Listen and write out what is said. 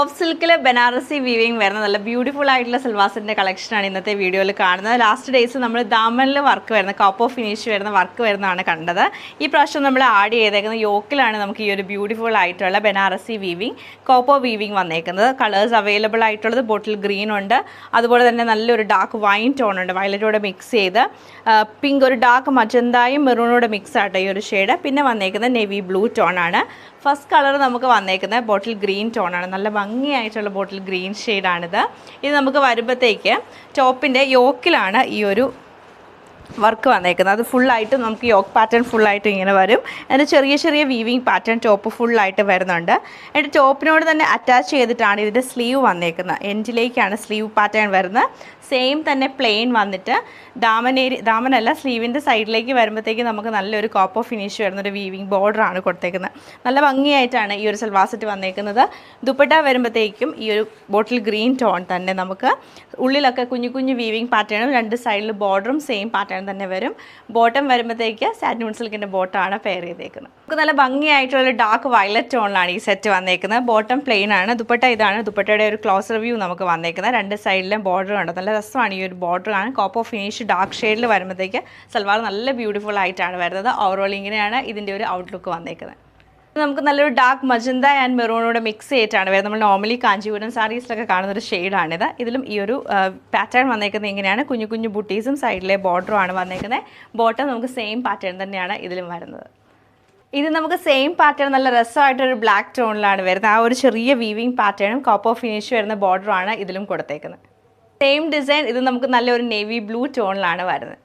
Soft സിൽക്കിൽ Banarasi weaving വരുന്ന നല്ല ബ്യൂട്ടിഫുൾ ആയിട്ടുള്ള സിൽവാസിൻ്റെ കളക്ഷനാണ് ഇന്നത്തെ വീഡിയോയിൽ കാണുന്നത്. ലാസ്റ്റ് ഡേയ്സ് നമ്മൾ ദാമനിൽ വർക്ക് വരുന്ന കോപ്പർ ഫിനിഷ് വരുന്ന വർക്ക് വരുന്നതാണ് കണ്ടത്. ഈ പ്രാവശ്യം നമ്മൾ ആഡ് ചെയ്തേക്കുന്ന യോക്കിലാണ് നമുക്ക് ഈ ഒരു ബ്യൂട്ടിഫുൾ ആയിട്ടുള്ള ബനാറസി വീവിങ് കോപ്പർ വീവിങ് വന്നേക്കുന്നത്. കളേഴ്സ് അവൈലബിൾ ആയിട്ടുള്ളത് ബോട്ടിൽ ഗ്രീൻ ഉണ്ട്, അതുപോലെ തന്നെ നല്ലൊരു ഡാർക്ക് വൈൻ ടോൺ ഉണ്ട്, വയലറ്റോടെ മിക്സ് ചെയ്ത് പിങ്ക് ഒരു ഡാർക്ക് മജന്തായും മെറൂണോടെ മിക്സ് ആട്ടോ ഈ ഒരു ഷെയ്ഡ്. പിന്നെ വന്നേക്കുന്നത് നെവി ബ്ലൂ ടോൺ ആണ്. ഫസ്റ്റ് കളർ നമുക്ക് വന്നേക്കുന്നത് ബോട്ടിൽ ഗ്രീൻ ടോൺ ആണ്. നല്ല ഭംഗിയായിട്ടുള്ള ബോട്ടിൽ ഗ്രീൻ ഷെയ്ഡാണിത്. ഇത് നമുക്ക് വരുമ്പോഴത്തേക്ക് ടോപ്പിൻ്റെ യോക്കിലാണ് ഈ ഒരു വർക്ക് വന്നേക്കുന്നത്. അത് ഫുള്ളായിട്ട് നമുക്ക് യോക്ക് പാറ്റേൺ ഫുള്ളായിട്ട് ഇങ്ങനെ വരും. അതിന് ചെറിയ ചെറിയ വീവിങ് പാറ്റേൺ ടോപ്പ് ഫുള്ളായിട്ട് വരുന്നുണ്ട്. എന്നിട്ട് ടോപ്പിനോട് തന്നെ അറ്റാച്ച് ചെയ്തിട്ടാണ് ഇതിൻ്റെ സ്ലീവ് വന്നേക്കുന്നത്. എൻഡിലേക്കാണ് സ്ലീവ് പാറ്റേൺ വരുന്നത്. സെയിം തന്നെ പ്ലെയിൻ വന്നിട്ട് ദാമനല്ല സ്ലീവിൻ്റെ സൈഡിലേക്ക് വരുമ്പോഴത്തേക്ക് നമുക്ക് നല്ലൊരു കോപ്പർ ഫിനിഷ് വരുന്നൊരു വീവിങ് ബോർഡറാണ് കൊടുത്തേക്കുന്നത്. നല്ല ഭംഗിയായിട്ടാണ് ഈ ഒരു സൽവാർ സെറ്റ് വന്നേക്കുന്നത്. ദുപ്പട്ട വരുമ്പോഴത്തേക്കും ഈ ഒരു ബോട്ടിൽ ഗ്രീൻ ടോൺ തന്നെ നമുക്ക് ഉള്ളിലൊക്കെ കുഞ്ഞു കുഞ്ഞു വീവിങ് പാറ്റേണും രണ്ട് സൈഡിൽ ബോർഡറും സെയിം പാറ്റേൺ തന്നെ വരും. ബോട്ടം വരുമ്പോഴത്തേക്ക് സാറ്റിൻ സിൽക്കിൻ്റെ ബോട്ടമാണ് പെയർ ചെയ്തേക്കുന്നത്. നമുക്ക് നല്ല ഭംഗിയായിട്ടുള്ള ഡാർക്ക് വയലറ്റ് ടോണിലാണ് ഈ സെറ്റ് വന്നേക്കുന്നത്. ബോട്ടം പ്ലെയിൻ ആണ്. ദുപ്പട്ട ഇതാണ്. ദുപ്പട്ടയുടെ ഒരു ക്ലോസ് റിവ്യൂ നമുക്ക് വന്നേക്കുന്നത്. രണ്ട് സൈഡിലും ബോർഡർ ഉണ്ട്. നല്ല രസമാണ് ഈ ഒരു ബോർഡർ ആണ്. കോപ്പർ ഫിനിഷ് ഡാർക്ക് ഷെയ്ഡിൽ വരുമ്പോഴത്തേക്ക് സൽവാർ നല്ല ബ്യൂട്ടിഫുൾ ആയിട്ടാണ് വരുന്നത്. ഓവറോൾ ഇങ്ങനെയാണ് ഇതിൻ്റെ ഒരു ഔട്ട്ലുക്ക് വന്നേക്കുന്നത്. നമുക്ക് നല്ലൊരു ഡാർക്ക് മജന്ത ആൻഡ് മെറൂണോട് മിക്സ് ചെയ്തിട്ടാണ് വരുന്നത്. നമ്മൾ നോർമലി കാഞ്ചീപുരം സാരീസിലൊക്കെ കാണുന്നൊരു ഷെയ്ഡാണിത്. ഇതിലും ഈ ഒരു പാറ്റേൺ വന്നേക്കുന്നത് ഇങ്ങനെയാണ്. കുഞ്ഞു കുഞ്ഞു ബുട്ടീസും സൈഡിലെ ബോർഡറുമാണ് വന്നേക്കുന്നത്. ബോട്ടം നമുക്ക് സെയിം പാറ്റേൺ തന്നെയാണ് ഇതിലും വരുന്നത്. ഇത് നമുക്ക് സെയിം പാറ്റേൺ നല്ല രസമായിട്ടൊരു ബ്ലാക്ക് ടോണിലാണ് വരുന്നത്. ആ ഒരു ചെറിയ വീവിങ് പാറ്റേണും കോപ്പർ ഫിനിഷ് വരുന്ന ബോർഡറുമാണ് ഇതിലും കൊടുത്തേക്കുന്നത്. സെയിം ഡിസൈൻ ഇത് നമുക്ക് നല്ലൊരു നേവി ബ്ലൂ ടോണിലാണ് വരുന്നത്.